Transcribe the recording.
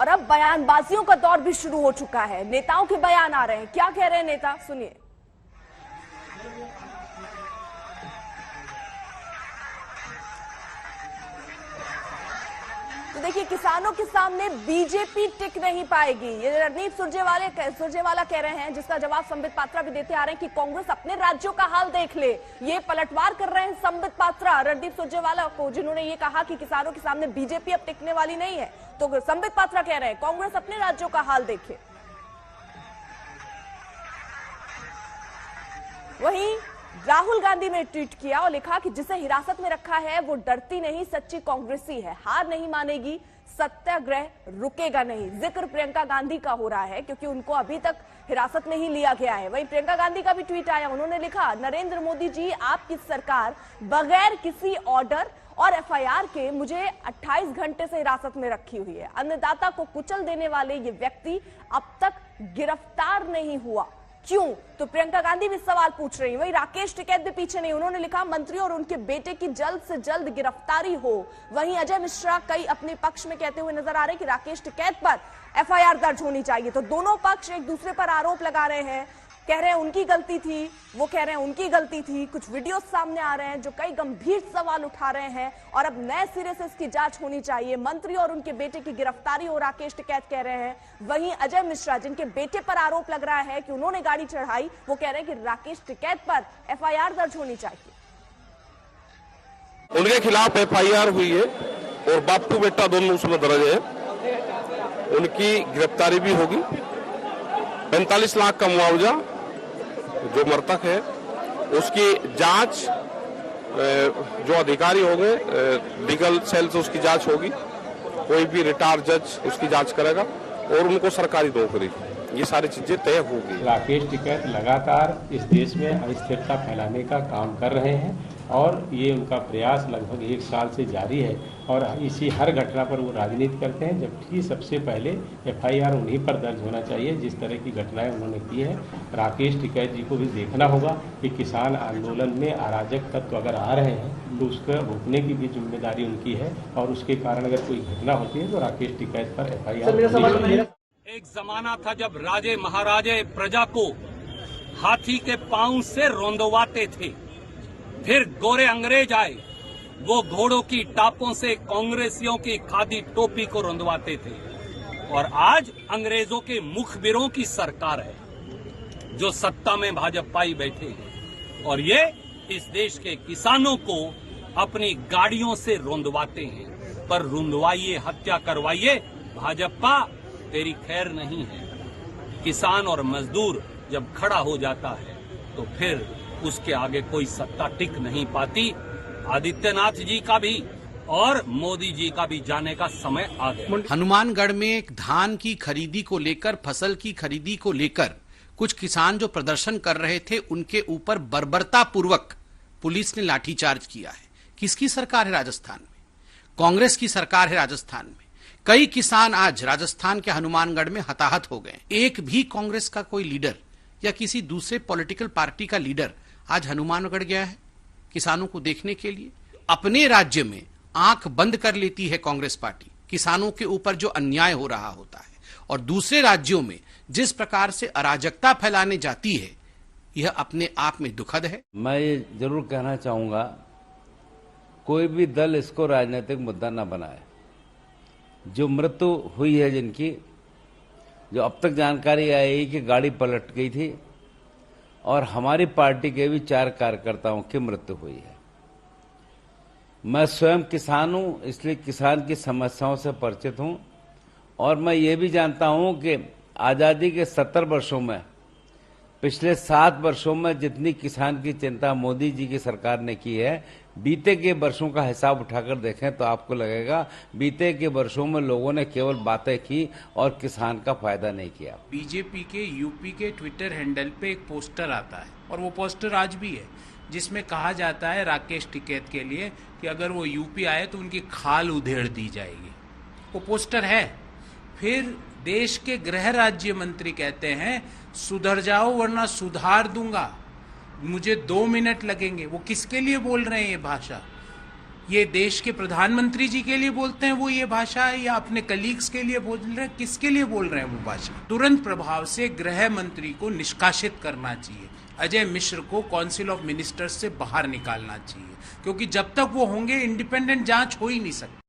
अब बयानबाजियों का दौर भी शुरू हो चुका है। नेताओं के बयान आ रहे हैं। क्या कह रहे हैं नेता, सुनिए। तो देखिए, किसानों के सामने बीजेपी टिक नहीं पाएगी, ये रणदीप सुरजेवाला कह रहे हैं, जिसका जवाब संबित पात्रा भी देते आ रहे हैं कि कांग्रेस अपने राज्यों का हाल देख ले। ये पलटवार कर रहे हैं संबित पात्रा रणदीप सुरजेवाला को, जिन्होंने ये कहा कि किसानों के सामने बीजेपी अब टिकने वाली नहीं है। तो संबित पात्रा कह रहे हैं कांग्रेस अपने राज्यों का हाल देखे। वहीं राहुल गांधी ने ट्वीट किया और लिखा कि जिसे हिरासत में रखा है वो डरती नहीं, सच्ची कांग्रेसी है, हार नहीं मानेगी, सत्याग्रह रुकेगा नहीं। जिक्र प्रियंका गांधी का हो रहा है क्योंकि उनको अभी तक हिरासत में ही लिया गया है। वहीं प्रियंका गांधी का भी ट्वीट आया, उन्होंने लिखा, नरेंद्र मोदी जी आपकी सरकार बगैर किसी ऑर्डर और एफआईआर के मुझे 28 घंटे से हिरासत में रखी हुई है। अन्नदाता को कुचल देने वाले ये व्यक्ति अब तक गिरफ्तार नहीं हुआ, क्यों? तो प्रियंका गांधी भी सवाल पूछ रही है। वहीं राकेश टिकैत भी पीछे नहीं, उन्होंने लिखा, मंत्री और उनके बेटे की जल्द से जल्द गिरफ्तारी हो। वहीं अजय मिश्रा कई अपने पक्ष में कहते हुए नजर आ रहे हैं कि राकेश टिकैत पर एफआईआर दर्ज होनी चाहिए। तो दोनों पक्ष एक दूसरे पर आरोप लगा रहे हैं, कह रहे हैं उनकी गलती थी, वो कह रहे हैं उनकी गलती थी। कुछ वीडियो सामने आ रहे हैं जो कई गंभीर सवाल उठा रहे हैं और अब नए सिरे से इसकी जांच होनी चाहिए। मंत्री और उनके बेटे की गिरफ्तारी हो, राकेश टिकैत कह रहे हैं। वहीं अजय मिश्रा, जिनके बेटे पर आरोप लग रहा है कि उन्होंने गाड़ी चढ़ाई, वो कह रहे हैं कि राकेश टिकैत पर एफआईआर दर्ज होनी चाहिए। उनके खिलाफ एफआईआर हुई है और बाप टू बेटा दोनों उसमें दर्ज है। उनकी गिरफ्तारी भी होगी। 45 लाख का मुआवजा जो मृतक है उसकी जांच जो अधिकारी होंगे लीगल सेल से उसकी जांच होगी। कोई भी रिटायर्ड जज उसकी जांच करेगा और उनको सरकारी नौकरी, ये सारी चीजें तय होगी। राकेश टिकैत लगातार इस देश में अस्थिरता फैलाने का काम कर रहे हैं और ये उनका प्रयास लगभग 1 साल से जारी है और इसी हर घटना पर वो राजनीति करते हैं, जबकि सबसे पहले एफआईआर उन्हीं पर दर्ज होना चाहिए जिस तरह की घटनाएं उन्होंने की है। राकेश टिकैत जी को भी देखना होगा कि किसान आंदोलन में अराजक तत्व अगर आ रहे हैं तो उसका रोकने की भी जिम्मेदारी उनकी है और उसके कारण अगर कोई घटना होती है तो राकेश टिकैत पर एफआईआर। एक जमाना था जब राजे महाराजे प्रजा को हाथी के पांव से रोंदवाते थे, फिर गोरे अंग्रेज आए, वो घोड़ों की टापों से कांग्रेसियों की खादी टोपी को रोंदवाते थे और आज अंग्रेजों के मुखबिरों की सरकार है जो सत्ता में भाजपाई बैठे हैं और ये इस देश के किसानों को अपनी गाड़ियों से रोंदवाते हैं। पर रुंदवाइए, हत्या करवाइए, भाजपा तेरी खैर नहीं है। किसान और मजदूर जब खड़ा हो जाता है तो फिर उसके आगे कोई सत्ता टिक नहीं पाती। आदित्यनाथ जी का भी और मोदी जी का भी जाने का समय आ गया। हनुमानगढ़ में धान की खरीदी को लेकर, फसल की खरीदी को लेकर कुछ किसान जो प्रदर्शन कर रहे थे उनके ऊपर बर्बरता पूर्वक पुलिस ने लाठीचार्ज किया है। किसकी सरकार है राजस्थान में? कांग्रेस की सरकार है राजस्थान में। कई किसान आज राजस्थान के हनुमानगढ़ में हताहत हो गए। एक भी कांग्रेस का कोई लीडर या किसी दूसरे पॉलिटिकल पार्टी का लीडर आज हनुमानगढ़ गया है किसानों को देखने के लिए? अपने राज्य में आंख बंद कर लेती है कांग्रेस पार्टी किसानों के ऊपर जो अन्याय हो रहा होता है और दूसरे राज्यों में जिस प्रकार से अराजकता फैलाने जाती है, यह अपने आप में दुखद है। मैं ये जरूर कहना चाहूंगा, कोई भी दल इसको राजनीतिक मुद्दा न बनाए। जो मृत्यु हुई है जिनकी, जो अब तक जानकारी आई कि गाड़ी पलट गई थी और हमारी पार्टी के भी 4 कार्यकर्ताओं की मृत्यु हुई है। मैं स्वयं किसान हूं, इसलिए किसान की समस्याओं से परिचित हूं और मैं ये भी जानता हूं कि आजादी के 70 वर्षों में, पिछले 7 वर्षों में जितनी किसान की चिंता मोदी जी की सरकार ने की है, बीते के वर्षों का हिसाब उठाकर देखें तो आपको लगेगा बीते के वर्षों में लोगों ने केवल बातें की और किसान का फायदा नहीं किया। बीजेपी के यूपी के ट्विटर हैंडल पे एक पोस्टर आता है और वो पोस्टर आज भी है, जिसमें कहा जाता है राकेश टिकैत के लिए कि अगर वो यूपी आए तो उनकी खाल उधेड़ दी जाएगी। वो पोस्टर है। फिर देश के गृह राज्य मंत्री कहते हैं सुधर जाओ वरना सुधार दूंगा, मुझे 2 मिनट लगेंगे। वो किसके लिए बोल रहे हैं ये भाषा? ये देश के प्रधानमंत्री जी के लिए बोलते हैं वो ये भाषा है, या अपने कलीग्स के लिए बोल रहे हैं? किसके लिए बोल रहे हैं वो भाषा? तुरंत प्रभाव से गृह मंत्री को निष्कासित करना चाहिए, अजय मिश्र को काउंसिल ऑफ मिनिस्टर्स से बाहर निकालना चाहिए, क्योंकि जब तक वो होंगे इंडिपेंडेंट जांच हो ही नहीं सकती।